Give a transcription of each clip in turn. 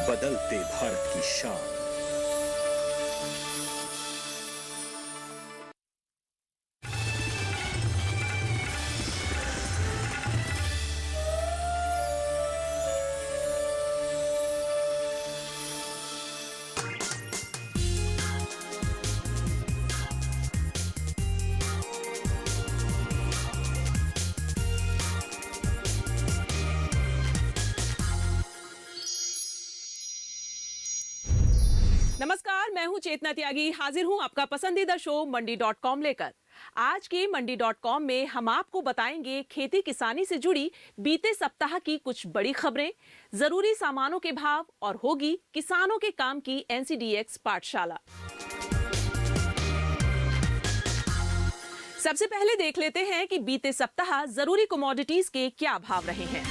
बदलते भारत की शान। नमस्कार, मैं हूं चेतना त्यागी, हाजिर हूं आपका पसंदीदा शो मंडी.com लेकर। आज के मंडी.com में हम आपको बताएंगे खेती किसानी से जुड़ी बीते सप्ताह की कुछ बड़ी खबरें, जरूरी सामानों के भाव और होगी किसानों के काम की NCDX पाठशाला। सबसे पहले देख लेते हैं कि बीते सप्ताह जरूरी कमोडिटीज के क्या भाव रहे हैं।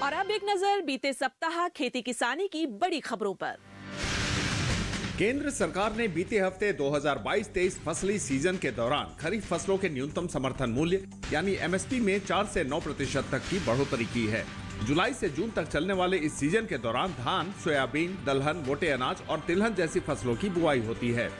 और अब एक नजर बीते सप्ताह खेती किसानी की बड़ी खबरों पर। केंद्र सरकार ने बीते हफ्ते 2022-23 फसली सीजन के दौरान खरीफ फसलों के न्यूनतम समर्थन मूल्य यानी MSP में 4 से 9% तक की बढ़ोतरी की है। जुलाई से जून तक चलने वाले इस सीजन के दौरान धान, सोयाबीन, दलहन, मोटे अनाज और तिलहन जैसी फसलों की बुआई होती है।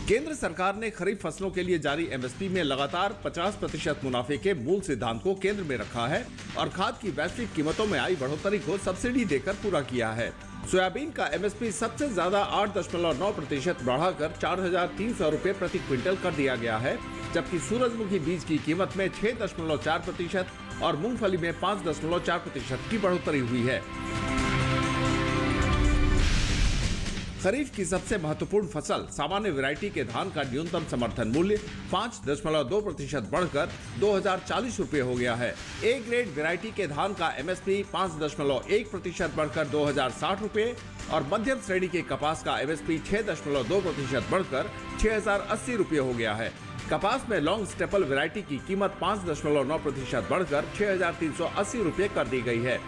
केंद्र सरकार ने खरीफ फसलों के लिए जारी MSP में लगातार 50% मुनाफे के मूल सिद्धांत को केंद्र में रखा है और खाद की वैश्विक कीमतों में आई बढ़ोतरी को सब्सिडी देकर पूरा किया है। सोयाबीन का MSP सबसे ज्यादा 8.9% बढ़ाकर 4,300 रुपए प्रति क्विंटल कर दिया गया है, जबकि सूरजमुखी बीज की कीमत में 6.4% और मूंगफली में 5.4% की बढ़ोतरी हुई है। खरीफ की सबसे महत्वपूर्ण फसल सामान्य वैरायटी के धान का न्यूनतम समर्थन मूल्य 5.2% बढ़कर 2,040 रुपए हो गया है। ए ग्रेड वैरायटी के धान का MSP 5.1% बढ़कर 2,060 रुपए और मध्यम श्रेणी के कपास का MSP 6.2% बढ़कर 6,080 रुपए हो गया है। कपास में लॉन्ग स्टेपल वैरायटी की कीमत 5.9% बढ़कर 6,380 रुपए कर दी गई है।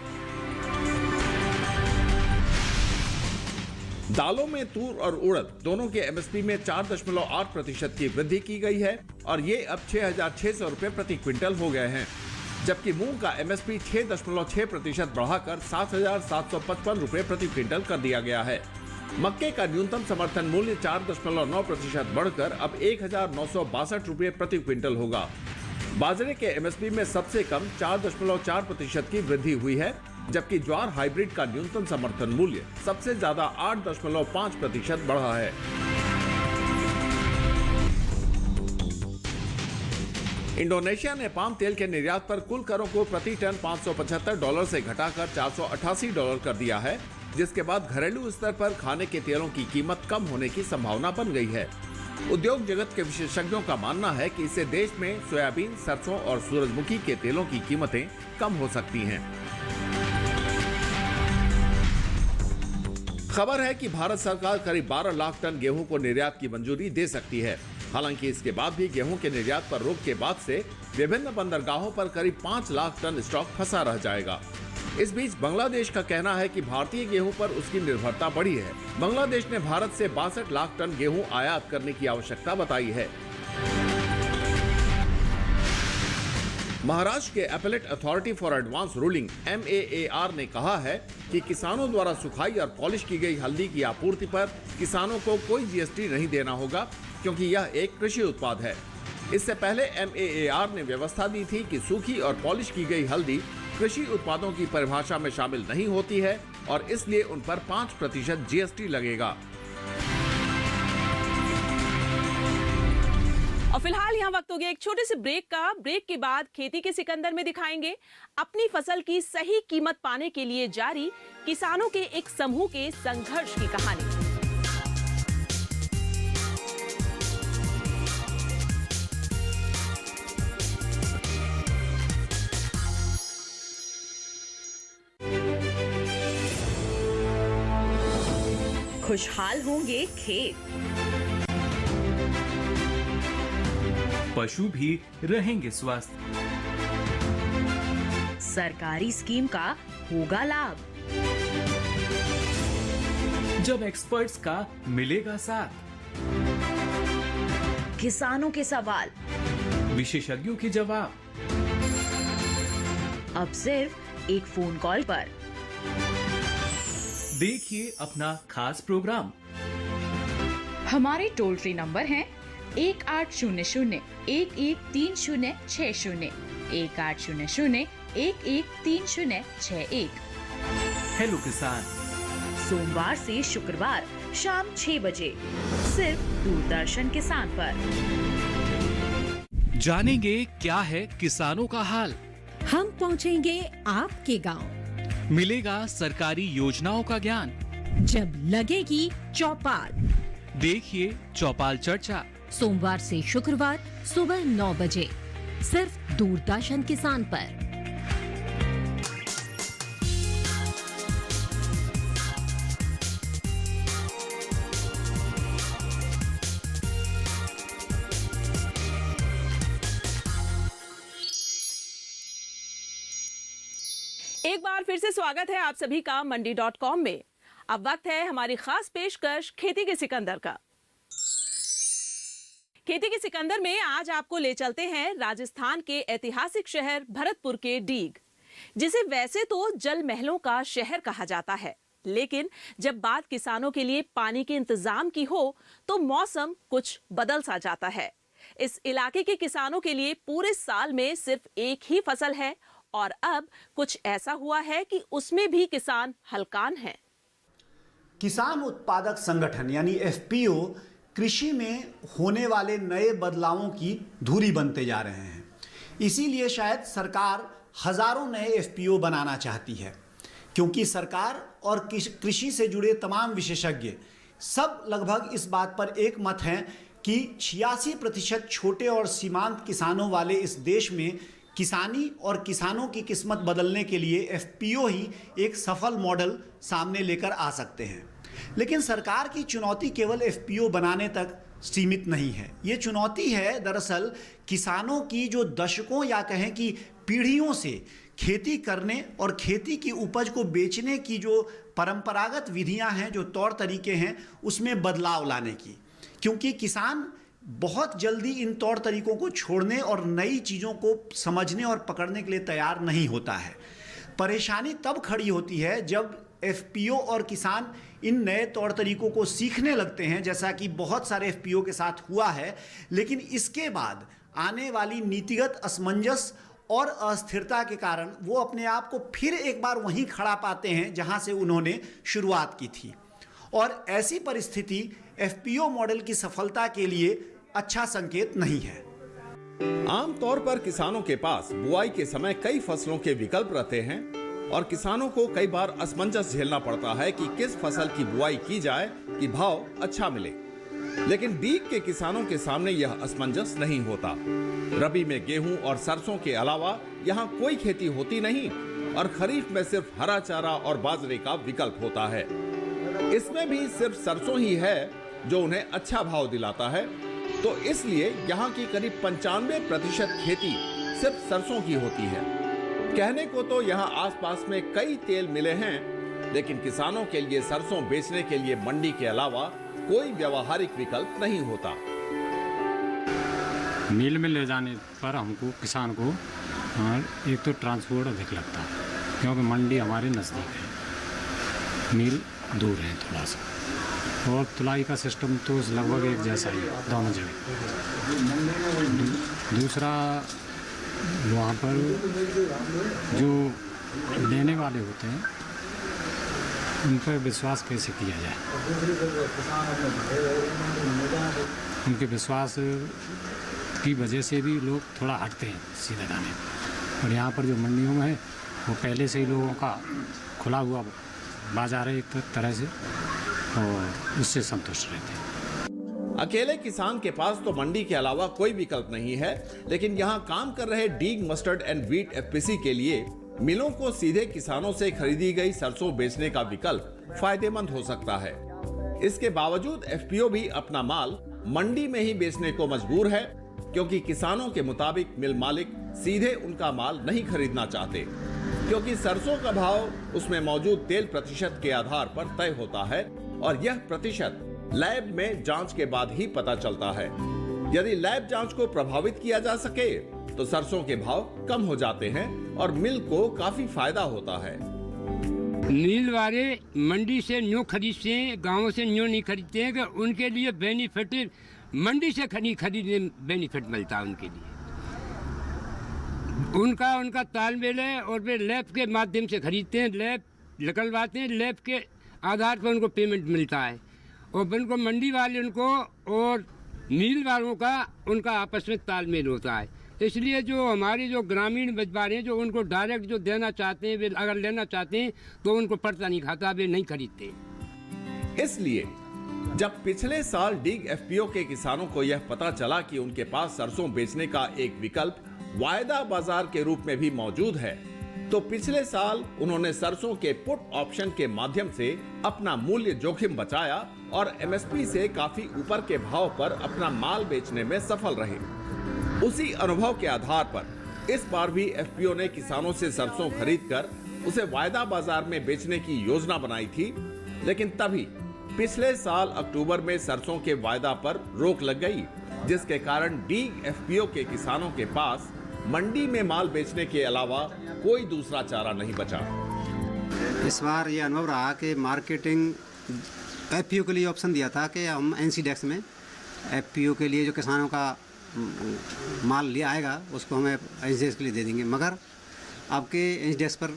दालों में तूर और उड़द दोनों के MSP में 4.8% की वृद्धि की गई है और ये अब 6,600 रुपए प्रति क्विंटल हो गए हैं, जबकि मूंग का MSP 6.6% बढ़ाकर 7,755 रुपए प्रति क्विंटल कर दिया गया है। मक्के का न्यूनतम समर्थन मूल्य 4.9% बढ़कर अब 1,962 रुपए प्रति क्विंटल होगा। बाजरे के MSP में सबसे कम 4.4% की वृद्धि हुई है, जबकि ज्वार हाइब्रिड का न्यूनतम समर्थन मूल्य सबसे ज्यादा 8.5% बढ़ा है। इंडोनेशिया ने पाम तेल के निर्यात पर कुल करों को प्रति टन $575 से घटाकर $488 कर दिया है, जिसके बाद घरेलू स्तर पर खाने के तेलों की कीमत कम होने की संभावना बन गई है। उद्योग जगत के विशेषज्ञों का मानना है कि इससे देश में सोयाबीन, सरसों और सूरजमुखी के तेलों की कीमतें कम हो सकती हैं। खबर है कि भारत सरकार करीब 12 लाख टन गेहूं को निर्यात की मंजूरी दे सकती है। हालांकि इसके बाद भी गेहूं के निर्यात पर रोक के बाद से विभिन्न बंदरगाहों पर करीब 5 लाख टन स्टॉक फंसा रह जाएगा। इस बीच बांग्लादेश का कहना है कि भारतीय गेहूं पर उसकी निर्भरता बढ़ी है। बांग्लादेश ने भारत से 62 लाख टन गेहूं आयात करने की आवश्यकता बताई है। महाराष्ट्र के appellate authority for advance ruling MAAR ने कहा है कि किसानों द्वारा सुखाई और पॉलिश की गई हल्दी की आपूर्ति पर किसानों को कोई GST नहीं देना होगा, क्योंकि यह एक कृषि उत्पाद है। इससे पहले MAAR ने व्यवस्था दी थी कि सूखी और पॉलिश की गई हल्दी कृषि उत्पादों की परिभाषा में शामिल नहीं होती है और इसलिए उन पर 5% GST लगेगा। और फिलहाल यहाँ वक्त हो गया एक छोटे से ब्रेक का। ब्रेक के बाद खेती के सिकंदर में दिखाएंगे अपनी फसल की सही कीमत पाने के लिए जारी किसानों के एक समूह के संघर्ष की कहानी। खुशहाल होंगे खेत। पशु भी रहेंगे स्वस्थ। सरकारी स्कीम का होगा लाभ। जब एक्सपर्ट्स का मिलेगा साथ। किसानों के सवाल, विशेषज्ञों के जवाब। अब सिर्फ एक फोन कॉल पर। देखिए अपना खास प्रोग्राम। हमारे टोल फ्री नंबर हैं 1800-113060, 1800-113061। हेलो किसान, सोमवार से शुक्रवार शाम 6 बजे सिर्फ दूरदर्शन किसान पर। जानेंगे क्या है किसानों का हाल। हम पहुंचेंगे आपके गांव। मिलेगा सरकारी योजनाओं का ज्ञान। जब लगेगी चौपाल। देखिए चौपाल चर्चा सोमवार से शुक्रवार सुबह 9 बजे सिर्फ दूरदर्शन किसान पर। एक बार फिर से स्वागत है आप सभी का मंडी.com में। अब वक्त है हमारी खास पेशकश खेती के सिकंदर का। खेती के सिकंदर में आज आपको ले चलते हैं राजस्थान के ऐतिहासिक शहर भरतपुर के डीग, जिसे वैसे तो जल महलों का शहर कहा जाता है, लेकिन जब बात किसानों के लिए पानी के इंतजाम की हो तो मौसम कुछ बदल सा जाता है। इस इलाके के किसानों के लिए पूरे साल में सिर्फ एक ही फसल है और अब कुछ ऐसा हुआ है कि उसमें भी किसान हलकान हैं। किसान उत्पादक संगठन यानी एफपीओ कृषि में होने वाले नए बदलावों की धुरी बनते जा रहे हैं। इसीलिए शायद सरकार हजारों नए एफपीओ बनाना चाहती है, क्योंकि सरकार और कृषि से जुड़े तमाम विशेषज्ञ सब लगभग इस बात पर एक मत हैं कि 86% छोटे और सीमांत किसानों वाले इस देश में किसानी और किसानों की किस्मत बदलने के लिए एफपीओ ही एक सफल मॉडल सामने लेकर आ सकते हैं। लेकिन सरकार की चुनौती केवल एफपीओ बनाने तक सीमित नहीं है। ये चुनौती है दरअसल किसानों की जो दशकों या कहें कि पीढ़ियों से खेती करने और खेती की उपज को बेचने की जो परंपरागत विधियां हैं, जो तौर तरीके हैं, उसमें बदलाव लाने की। क्योंकि किसान बहुत जल्दी इन तौर तरीकों को छोड़ने और नई चीज़ों को समझने और पकड़ने के लिए तैयार नहीं होता है। परेशानी तब खड़ी होती है जब एफपीओ और किसान इन नए तौर तरीकों को सीखने लगते हैं, जैसा कि बहुत सारे एफपीओ के साथ हुआ है। लेकिन इसके बाद आने वाली नीतिगत असमंजस और अस्थिरता के कारण वो अपने आप को फिर एक बार वहीं खड़ा पाते हैं जहां से उन्होंने शुरुआत की थी। और ऐसी परिस्थिति एफपीओ मॉडल की सफलता के लिए अच्छा संकेत नहीं है। आमतौर पर किसानों के पास बुआई के समय कई फसलों के विकल्प रहते हैं और किसानों को कई बार असमंजस झेलना पड़ता है कि किस फसल की बुआई की जाए कि भाव अच्छा मिले। लेकिन डीग के किसानों के सामने यह असमंजस नहीं होता। रबी में गेहूं और सरसों के अलावा यहाँ कोई खेती होती नहीं और खरीफ में सिर्फ हरा चारा और बाजरे का विकल्प होता है। इसमें भी सिर्फ सरसों ही है जो उन्हें अच्छा भाव दिलाता है, तो इसलिए यहाँ की करीब 95% खेती सिर्फ सरसों की होती है। कहने को तो यहाँ आसपास में कई तेल मिले हैं, लेकिन किसानों के लिए सरसों बेचने के लिए मंडी के अलावा कोई व्यावहारिक विकल्प नहीं होता। मिल में ले जाने पर हमको किसान को एक तो ट्रांसपोर्ट अधिक लगता है, क्योंकि मंडी हमारे नज़दीक है, मिल दूर है थोड़ा सा, और तुलाई का सिस्टम तो लगभग एक जैसा ही है दोनों जगह। दूसरा, वहाँ पर जो लेने वाले होते हैं उन पर विश्वास कैसे किया जाए, उनके विश्वास की वजह से भी लोग थोड़ा हटते हैं सीधे दाने। और यहाँ पर जो मंडियों में है वो पहले से ही लोगों का खुला हुआ बाजार है एक तरह से, और उससे संतुष्ट रहते हैं। अकेले किसान के पास तो मंडी के अलावा कोई विकल्प नहीं है, लेकिन यहाँ काम कर रहे Deeg mustard and wheat FPC के लिए मिलों को सीधे किसानों से खरीदी गई सरसों बेचने का विकल्प फायदेमंद हो सकता है। इसके बावजूद एफपीओ भी अपना माल मंडी में ही बेचने को मजबूर है, क्योंकि किसानों के मुताबिक मिल मालिक सीधे उनका माल नहीं खरीदना चाहते, क्योंकि सरसों का भाव उसमें मौजूद तेल प्रतिशत के आधार पर तय होता है और यह प्रतिशत लैब में जांच के बाद ही पता चलता है। यदि लैब जांच को प्रभावित किया जा सके तो सरसों के भाव कम हो जाते हैं और मिल को काफी फायदा होता है। नील वाले मंडी से न्यू खरीदते हैं, गाँव से न्यू नहीं खरीदते हैं, कि उनके लिए बेनिफिट मंडी से खरीदने बेनिफिट मिलता है उनके लिए। उनका तालमेल है और वे लैब के माध्यम से खरीदते हैं, लैब निकलवाते हैं, लैब के आधार पर उनको पेमेंट मिलता है और उनको मंडी वाले उनको और नील वालों का उनका आपस में तालमेल होता है। इसलिए जो हमारे जो ग्रामीण व्यापारी हैं जो उनको डायरेक्ट जो देना चाहते हैं, वे अगर लेना चाहते हैं तो उनको पड़ता नहीं खाता, वे नहीं खरीदते। इसलिए जब पिछले साल डीग एफपीओ के किसानों को यह पता चला कि उनके पास सरसों बेचने का एक विकल्प वायदा बाजार के रूप में भी मौजूद है, तो पिछले साल उन्होंने सरसों के पुट ऑप्शन के माध्यम से अपना मूल्य जोखिम बचाया और एमएसपी से काफी ऊपर के भाव पर अपना माल बेचने में सफल रहे। उसी अनुभव के आधार पर इस बार भी एफपीओ ने किसानों से सरसों खरीदकर उसे वायदा बाजार में बेचने की योजना बनाई थी, लेकिन तभी पिछले साल अक्टूबर में सरसों के वायदा पर रोक लग गई, जिसके कारण डीग एफपीओ के किसानों के पास मंडी में माल बेचने के अलावा कोई दूसरा चारा नहीं बचा। इस बार ये अनुभव रहा कि मार्केटिंग एफपीओ के लिए ऑप्शन दिया था कि हम एनसीडेक्स में एफपीओ के लिए जो किसानों का माल ले आएगा उसको हमें एनसीडेक्स के लिए दे देंगे, मगर आपके एनसीडेक्स पर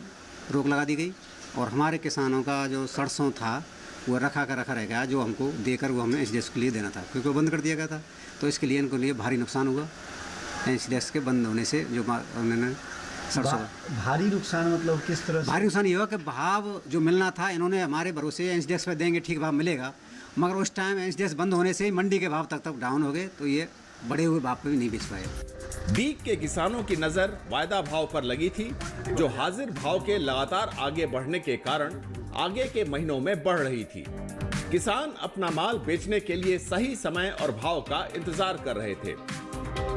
रोक लगा दी गई और हमारे किसानों का जो सरसों था वो रखा रह गया, जो हमको देकर वो हमें एनसीडेक्स के लिए देना था, क्योंकि वो बंद कर दिया गया था। तो इसके लिए इनको लिए भारी नुकसान हुआ एनसीडेक्स के बंद होने से। जो उन्होंने सरसों भारी नुकसान मतलब किस तरह से? भारी नुकसान ये हुआ कि भाव जो मिलना था इन्होंने हमारे भरोसे एनसीडेक्स पर देंगे, ठीक भाव मिलेगा, मगर उस टाइम एनसीडेक्स बंद होने से मंडी के भाव तक डाउन हो गए, तो ये बढ़े हुए भाव पे भी नहीं बेच पाए। डीग के किसानों की नजर वायदा भाव पर लगी थी, जो हाजिर भाव के लगातार आगे बढ़ने के कारण आगे के महीनों में बढ़ रही थी। किसान अपना माल बेचने के लिए सही समय और भाव का इंतजार कर रहे थे,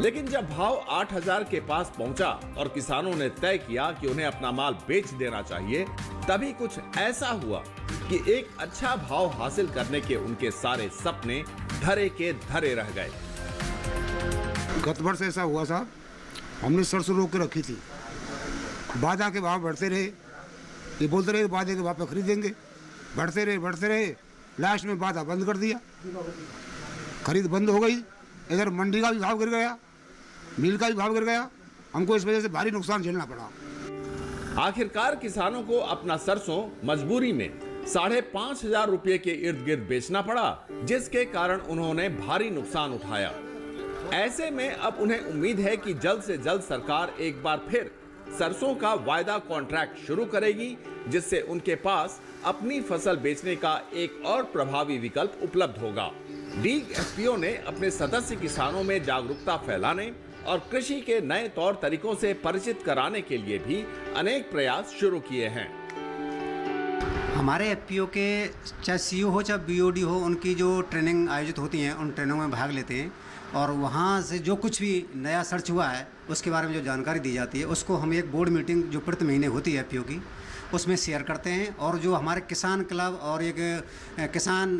लेकिन जब भाव 8000 के पास पहुंचा और किसानों ने तय किया कि उन्हें अपना माल बेच देना चाहिए, तभी कुछ ऐसा हुआ कि एक अच्छा भाव हासिल करने के उनके सारे सपने धरे के धरे रह गए। गत वर्ष ऐसा हुआ साहब, हमने सरसों रोक के रखी थी, बाजा के भाव बढ़ते रहे, ये बोलते रहे बाजे के भाव पे खरीदेंगे, बढ़ते रहे, लास्ट में बाजा बंद कर दिया, खरीद बंद हो गई, इधर मंडी का भी भाव गिर गया, मिल का भी भाव गिर गया, हमको इस वजह से भारी नुकसान झेलना पड़ा। आखिरकार किसानों को अपना सरसों मजबूरी में 5,500 रुपए के इर्द गिर्द बेचना पड़ा, जिसके कारण उन्होंने भारी नुकसान उठाया। ऐसे में अब उन्हें उम्मीद है कि जल्द से जल्द सरकार एक बार फिर सरसों का वायदा कॉन्ट्रैक्ट शुरू करेगी, जिससे उनके पास अपनी फसल बेचने का एक और प्रभावी विकल्प उपलब्ध होगा। डीग एफपीओ ने अपने सदस्य किसानों में जागरूकता फैलाने और कृषि के नए तौर तरीकों से परिचित कराने के लिए भी अनेक प्रयास शुरू किए हैं। हमारे एफपीओ के चाहे सीओ हो चाहे बीओडी हो, उनकी जो ट्रेनिंग आयोजित होती हैं उन ट्रेनिंगों में भाग लेते हैं और वहाँ से जो कुछ भी नया सर्च हुआ है उसके बारे में जो जानकारी दी जाती है उसको हम एक बोर्ड मीटिंग जो प्रति महीने होती है एफपीओ की, उसमें शेयर करते हैं। और जो हमारे किसान क्लब और एक किसान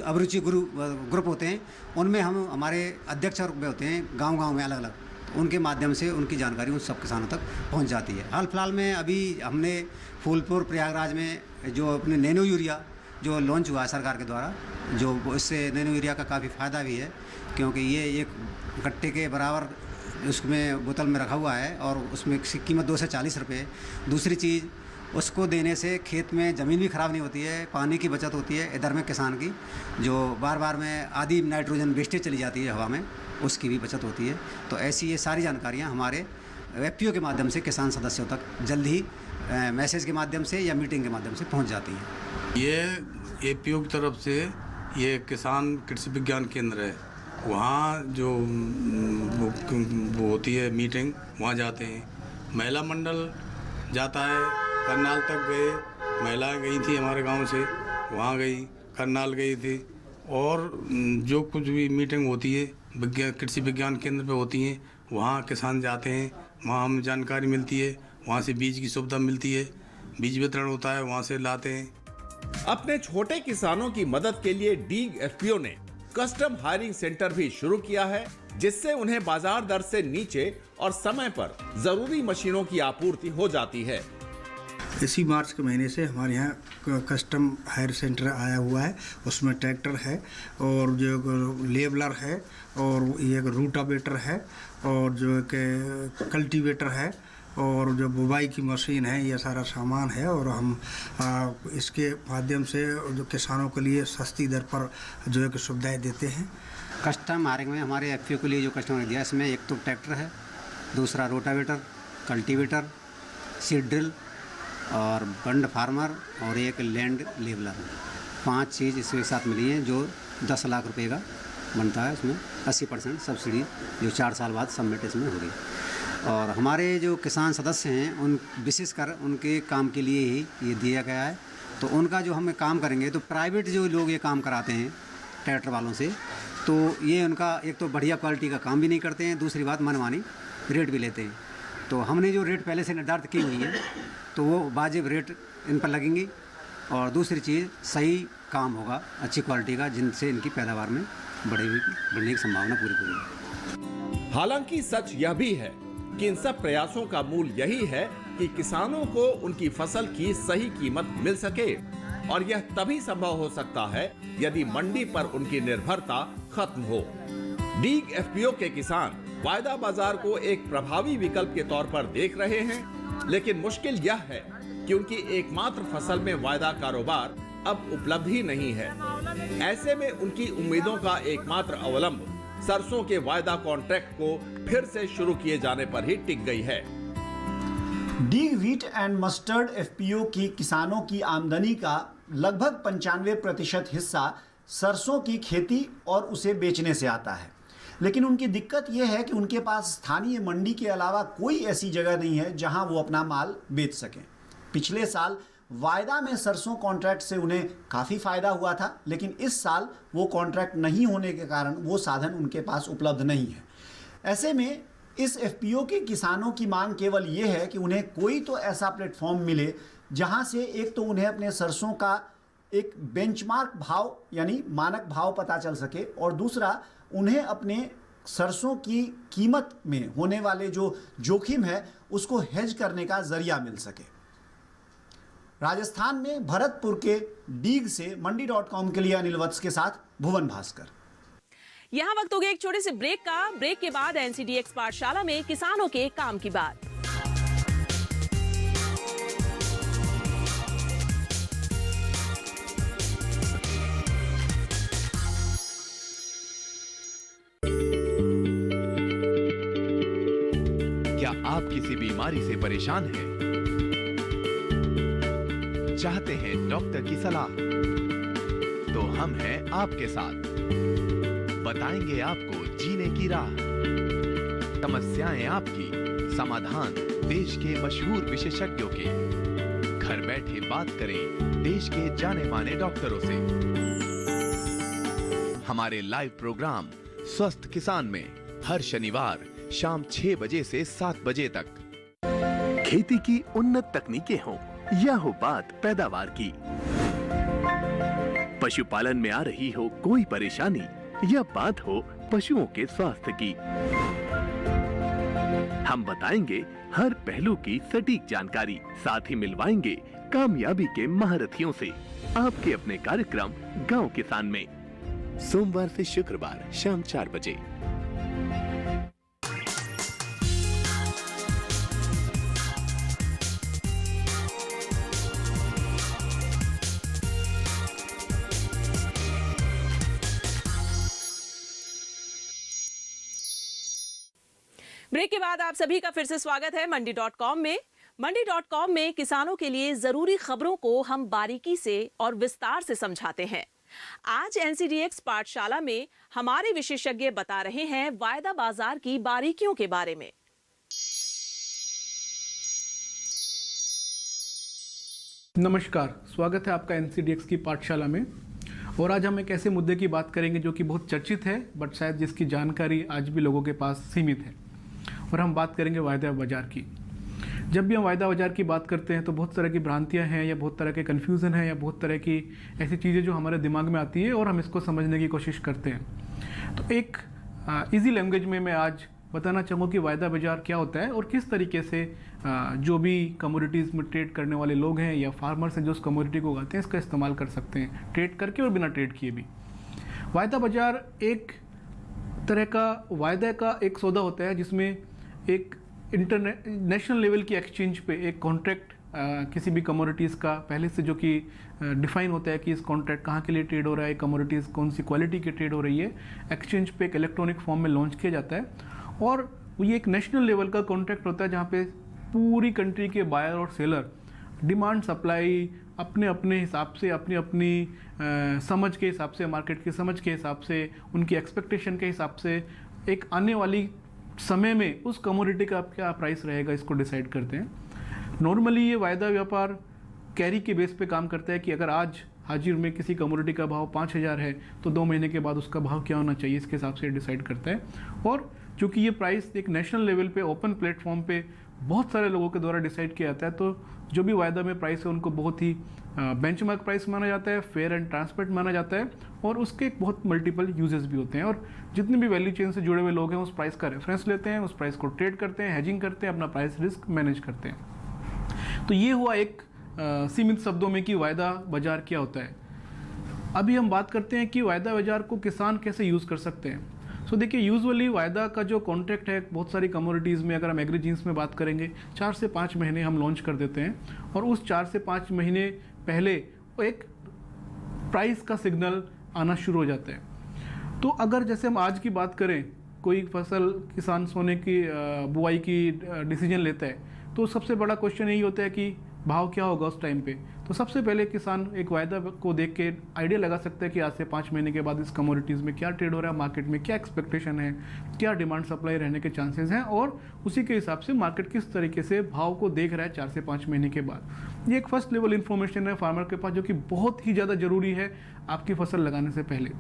अभिरुचि ग्रुप होते हैं, उनमें हम हमारे अध्यक्ष और होते हैं गांव-गांव में अलग अलग, उनके माध्यम से उनकी जानकारी उन सब किसानों तक पहुंच जाती है। हाल फिलहाल में अभी हमने फूलपुर प्रयागराज में जो अपने नैनो यूरिया जो लॉन्च हुआ है सरकार के द्वारा, जो इससे नैनो यूरिया का काफ़ी फ़ायदा भी है, क्योंकि ये एक गट्टे के बराबर उसमें बोतल में रखा हुआ है और उसमें कीमत 2 से 40 रुपये। दूसरी चीज़, उसको देने से खेत में ज़मीन भी ख़राब नहीं होती है, पानी की बचत होती है, इधर में किसान की जो बार में आधी नाइट्रोजन वेस्टेज चली जाती है हवा में, उसकी भी बचत होती है। तो ऐसी ये सारी जानकारियाँ हमारे एफपीओ के माध्यम से किसान सदस्यों तक जल्द ही मैसेज के माध्यम से या मीटिंग के माध्यम से पहुँच जाती हैं। ये एपीओ की तरफ से ये किसान कृषि विज्ञान केंद्र है, वहाँ जो वो होती है मीटिंग, वहाँ जाते हैं। महिला मंडल जाता है, करनाल तक गए, महिलाएं गई थी हमारे गांव से, वहाँ गई। करनाल गए थे। और जो कुछ भी मीटिंग होती है कृषि विज्ञान केंद्र पे होती हैं, वहाँ किसान जाते हैं, वहाँ हमें जानकारी मिलती है, वहाँ से बीज की सुविधा मिलती है, बीज वितरण होता है, वहाँ से लाते हैं। अपने छोटे किसानों की मदद के लिए डीग एफपीओ ने कस्टम हायरिंग सेंटर भी शुरू किया है, जिससे उन्हें बाजार दर से नीचे और समय पर जरूरी मशीनों की आपूर्ति हो जाती है। इसी मार्च के महीने से हमारे यहाँ कस्टम हायर सेंटर आया हुआ है। उसमें ट्रैक्टर है और जो लेबलर है और ये रूटावेटर है और जो कि कल्टीवेटर है और जो बुवाई की मशीन है, ये सारा सामान है। और हम इसके माध्यम से जो किसानों के लिए सस्ती दर पर जो है कि सुविधाएँ देते हैं। कस्टम हायरिंग में हमारे एफपीओ के लिए जो कस्टमर दिया, इसमें एक तो ट्रैक्टर है, दूसरा रोटावेटर, कल्टीवेटर, सीड ड्रिल और बंड फार्मर और एक लैंड लेवलर। 5 चीज़ इसके साथ मिली हैं जो 10 लाख रुपए का बनता है। इसमें 80% सब्सिडी जो 4 साल बाद सबमिट इसमें होगी। और हमारे जो किसान सदस्य हैं उन विशेषकर उनके काम के लिए ही ये दिया गया है। तो उनका जो हम काम करेंगे तो प्राइवेट जो लोग ये काम कराते हैं ट्रैक्टर वालों से, तो ये उनका एक तो बढ़िया क्वालिटी का काम भी नहीं करते हैं, दूसरी बात मनमानी रेट भी लेते हैं। तो हमने जो रेट पहले से निर्धारित की हुई है तो वो वाजिब रेट इन पर लगेंगी। और दूसरी चीज़ सही काम होगा, अच्छी क्वालिटी का, जिनसे इनकी पैदावार में बढ़ने की संभावना पूरी है। हालांकि सच यह भी है कि इन सब प्रयासों का मूल यही है कि किसानों को उनकी फसल की सही कीमत मिल सके, और यह तभी संभव हो सकता है यदि मंडी पर उनकी निर्भरता खत्म हो। डीग एफपीओ के किसान वायदा बाजार को एक प्रभावी विकल्प के तौर पर देख रहे हैं, लेकिन मुश्किल यह है कि उनकी एकमात्र फसल में वायदा कारोबार अब उपलब्ध ही नहीं है। ऐसे में उनकी उम्मीदों का एकमात्र अवलंब सरसों के वायदा कॉन्ट्रैक्ट को फिर से शुरू किए जाने पर ही टिक गई है। Deeg wheat and mustard FPO की किसानों की आमदनी का लगभग 95% हिस्सा सरसों की खेती और उसे बेचने से आता है। लेकिन उनकी दिक्कत यह है कि उनके पास स्थानीय मंडी के अलावा कोई ऐसी जगह नहीं है जहां वो अपना माल बेच सकें। पिछले साल वायदा में सरसों कॉन्ट्रैक्ट से उन्हें काफ़ी फ़ायदा हुआ था, लेकिन इस साल वो कॉन्ट्रैक्ट नहीं होने के कारण वो साधन उनके पास उपलब्ध नहीं है। ऐसे में इस एफपीओ के किसानों की मांग केवल ये है कि उन्हें कोई तो ऐसा प्लेटफॉर्म मिले जहां से एक तो उन्हें अपने सरसों का एक बेंचमार्क भाव यानी मानक भाव पता चल सके, और दूसरा उन्हें अपने सरसों की कीमत में होने वाले जो जोखिम है उसको हेज करने का जरिया मिल सके। राजस्थान में भरतपुर के डीग से मंडी.com के लिए अनिल वत्स के साथ भुवन भास्कर। यहाँ वक्त हो गया एक छोटे से ब्रेक का। ब्रेक के बाद एनसीडीएक्स पाठशाला में किसानों के काम की बात। क्या आप किसी बीमारी से परेशान हैं? चाहते हैं डॉक्टर की सलाह? तो हम हैं आपके साथ, बताएंगे आपको जीने की राह। समस्याएं आपकी, समाधान देश के मशहूर विशेषज्ञों के। घर बैठे बात करें देश के जाने माने डॉक्टरों से। हमारे लाइव प्रोग्राम स्वस्थ किसान में हर शनिवार शाम 6 बजे से 7 बजे तक। खेती की उन्नत तकनीकें हों या हो बात पैदावार की, पशुपालन में आ रही हो कोई परेशानी या बात हो पशुओं के स्वास्थ्य की, हम बताएंगे हर पहलू की सटीक जानकारी। साथ ही मिलवाएंगे कामयाबी के महारथियों से। आपके अपने कार्यक्रम गांव किसान में सोमवार से शुक्रवार शाम 4 बजे। ब्रेक के बाद आप सभी का फिर से स्वागत है मंडी.com में। मंडी.com में किसानों के लिए जरूरी खबरों को हम बारीकी से और विस्तार से समझाते हैं। आज एनसीडीएक्स पाठशाला में हमारे विशेषज्ञ बता रहे हैं वायदा बाजार की बारीकियों के बारे में। नमस्कार, स्वागत है आपका एनसीडीएक्स की पाठशाला में। और आज हम एक ऐसे मुद्दे की बात करेंगे जो कि बहुत चर्चित है, बट शायद जिसकी जानकारी आज भी लोगों के पास सीमित है। और हम बात करेंगे वायदा बाजार की। जब भी हम वायदा बाजार की बात करते हैं तो बहुत तरह की भ्रांतियां हैं या बहुत तरह के कन्फ्यूज़न है या बहुत तरह की ऐसी चीज़ें जो हमारे दिमाग में आती है और हम इसको समझने की कोशिश करते हैं। तो एक इजी लैंग्वेज में मैं आज बताना चाहूँगा कि वायदा बाजार क्या होता है और किस तरीके से जो भी कमोडिटीज़ में ट्रेड करने वाले लोग हैं या फार्मर्स हैं जो उस कमोडिटी को उगाते हैं इसका इस्तेमाल कर सकते हैं, ट्रेड करके और बिना ट्रेड किए भी। वायदा बाजार एक तरह का वायदा का एक सौदा होता है जिसमें एक नेशनल लेवल की एक्सचेंज पे एक कॉन्ट्रैक्ट किसी भी कमोडिटीज़ का पहले से जो कि डिफाइन होता है कि इस कॉन्ट्रैक्ट कहाँ के लिए ट्रेड हो रहा है, कमोडिटीज़ कौन सी क्वालिटी की ट्रेड हो रही है, एक्सचेंज पे एक इलेक्ट्रॉनिक फॉर्म में लॉन्च किया जाता है। और ये एक नेशनल लेवल का कॉन्ट्रैक्ट होता है जहाँ पे पूरी कंट्री के बायर और सेलर डिमांड सप्लाई अपने अपने हिसाब से अपनी अपनी समझ के हिसाब से, मार्केट की समझ के हिसाब से, उनकी एक्सपेक्टेशन के हिसाब से एक आने वाली समय में उस कमोडिटी का क्या प्राइस रहेगा इसको डिसाइड करते हैं। नॉर्मली ये वायदा व्यापार कैरी के बेस पे काम करता है कि अगर आज हाजिर में किसी कमोडिटी का भाव 5,000 है तो 2 महीने के बाद उसका भाव क्या होना चाहिए इसके हिसाब से डिसाइड करता है। और चूँकि ये प्राइस एक नेशनल लेवल पे ओपन प्लेटफॉर्म पे बहुत सारे लोगों के द्वारा डिसाइड किया जाता है, तो जो भी वायदा में प्राइस है उनको बहुत ही बेंचमार्क प्राइस माना जाता है, फेयर एंड ट्रांसपेरेंट माना जाता है और उसके बहुत मल्टीपल यूजेस भी होते हैं। और जितने भी वैल्यू चेन से जुड़े हुए लोग हैं उस प्राइस का रेफरेंस लेते हैं, उस प्राइस को ट्रेड करते हैं, हेजिंग करते हैं, अपना प्राइस रिस्क मैनेज करते हैं। तो ये हुआ एक सीमित शब्दों में कि वायदा बाजार क्या होता है। अभी हम बात करते हैं कि वायदा बाजार को किसान कैसे यूज़ कर सकते हैं। सो देखिए, यूजुअली वायदा का जो कॉन्ट्रैक्ट है बहुत सारी कमोडिटीज़ में, अगर हम एग्रीजीन्स में बात करेंगे 4 से 5 महीने हम लॉन्च कर देते हैं और उस 4 से 5 महीने पहले एक प्राइस का सिग्नल आना शुरू हो जाता है। तो अगर जैसे हम आज की बात करें, कोई फसल किसान सोने की बुआई की डिसीजन लेता है तो सबसे बड़ा क्वेश्चन यही होता है कि भाव क्या होगा उस टाइम पे। तो सबसे पहले किसान एक वायदा को देख के आइडिया लगा सकता है कि आज से 5 महीने के बाद इस कमोडिटीज़ में क्या ट्रेड हो रहा है, मार्केट में क्या एक्सपेक्टेशन है, क्या डिमांड सप्लाई रहने के चांसेस हैं और उसी के हिसाब से मार्केट किस तरीके से भाव को देख रहा है 4 से 5 महीने के बाद। ये एक फर्स्ट लेवल इन्फॉर्मेशन है फार्मर के पास जो कि बहुत ही ज़्यादा ज़रूरी है आपकी फसल लगाने से पहले।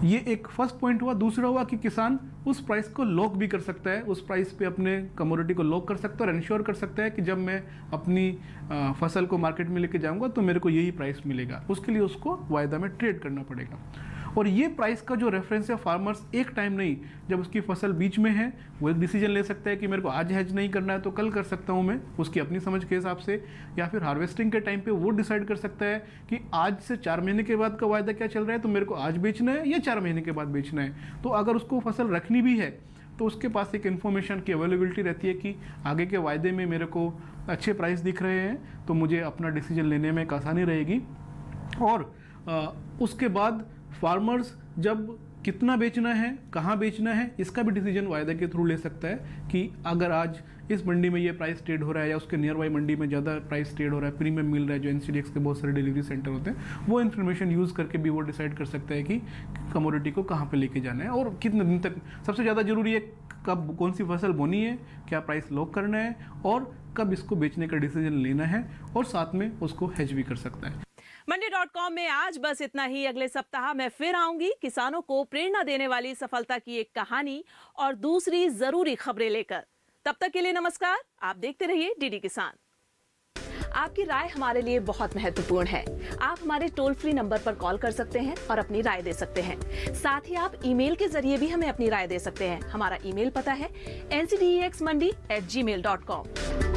ये एक फर्स्ट पॉइंट हुआ। दूसरा हुआ कि किसान उस प्राइस को लॉक भी कर सकता है, उस प्राइस पे अपने कमोडिटी को लॉक कर सकता है और इंश्योर कर सकता है कि जब मैं अपनी फसल को मार्केट में लेके जाऊंगा तो मेरे को यही प्राइस मिलेगा। उसके लिए उसको वायदा में ट्रेड करना पड़ेगा। और ये प्राइस का जो रेफरेंस है फार्मर्स एक टाइम नहीं, जब उसकी फसल बीच में है वो एक डिसीजन ले सकता है कि मेरे को आज हेज नहीं करना है तो कल कर सकता हूँ मैं, उसकी अपनी समझ के हिसाब से। या फिर हार्वेस्टिंग के टाइम पे वो डिसाइड कर सकता है कि आज से 4 महीने के बाद का वायदा क्या चल रहा है तो मेरे को आज बेचना है या 4 महीने के बाद बेचना है। तो अगर उसको फसल रखनी भी है तो उसके पास एक इन्फॉर्मेशन की अवेलेबिलिटी रहती है कि आगे के वायदे में मेरे को अच्छे प्राइस दिख रहे हैं तो मुझे अपना डिसीजन लेने में एक आसानी रहेगी। और उसके बाद फार्मर्स जब कितना बेचना है, कहाँ बेचना है, इसका भी डिसीजन वायदा के थ्रू ले सकता है कि अगर आज इस मंडी में ये प्राइस ट्रेड हो रहा है या उसके नियर बाई मंडी में ज़्यादा प्राइस ट्रेड हो रहा है, प्रीमियम मिल रहा है, जो NCDX के बहुत सारे डिलीवरी सेंटर होते हैं, वो इन्फॉर्मेशन यूज़ करके भी वो डिसाइड कर सकता है कि कमोडिटी को कहाँ पे लेके जाना है और कितने दिन तक। सबसे ज़्यादा ज़रूरी है कब कौन सी फसल बोनी है, क्या प्राइस लॉक करना है और कब इसको बेचने का डिसीजन लेना है और साथ में उसको हेज भी कर सकता है। मंडी.com में आज बस इतना ही। अगले सप्ताह मैं फिर आऊंगी किसानों को प्रेरणा देने वाली सफलता की एक कहानी और दूसरी जरूरी खबरें लेकर। तब तक के लिए नमस्कार। आप देखते रहिए डीडी किसान। आपकी राय हमारे लिए बहुत महत्वपूर्ण है। आप हमारे टोल फ्री नंबर पर कॉल कर सकते हैं और अपनी राय दे सकते हैं। साथ ही आप ईमेल के जरिए भी हमें अपनी राय दे सकते हैं। हमारा ईमेल पता है ncdexmandi@gmail.com।